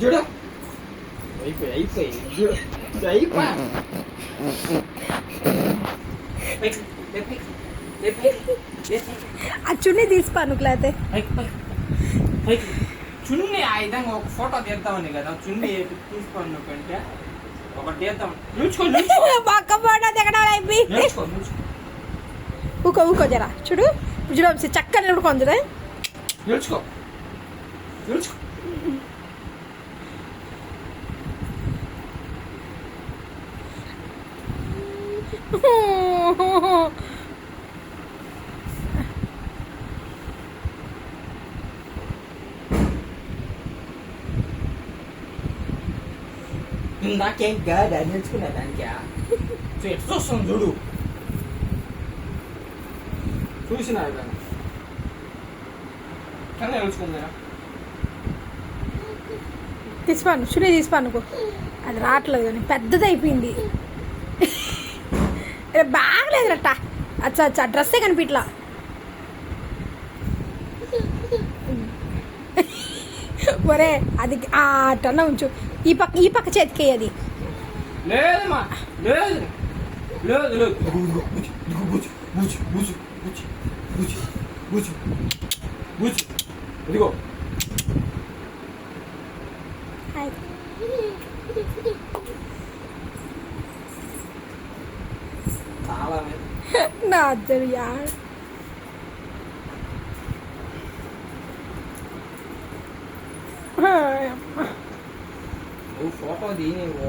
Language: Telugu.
చూడు అయిపోయి చూడు అయిపోయి ఆ చున్నీ తీసిపానుకులేతే చున్నీ ఆ విధంగా ఒక ఫోటో తీద్దామని కదా చున్నీ తీసుకోండి కంటే ఒకటి తీద్దాం పక్క ఫోటో దిగడం అయిపోయి ఊకో ఊకో జరా చూడు చూడు చక్కగా నిలుడుకోండి నిలుచుకో నాకేం కాదు అది నేర్చుకున్నా దానికి ఎట్లా వస్తుంది చూడు చూసినా కానీ నేర్చుకుందా తీసిపాను చున్నీ తీసిపానుకో అది రావట్లేదు కానీ పెద్దది అయిపోయింది బాగలేదు రట్ట అచ్చా అచ్చా డ్రెస్సే కనిపించలా ఒరే అది టన్న ఉంచు ఈ పక్క చేతికి అది లేదమ్మా లేదు లేదు లేదు ఇదిగో చాలా నా యార్ నువ్వు ఫోటో తీయవు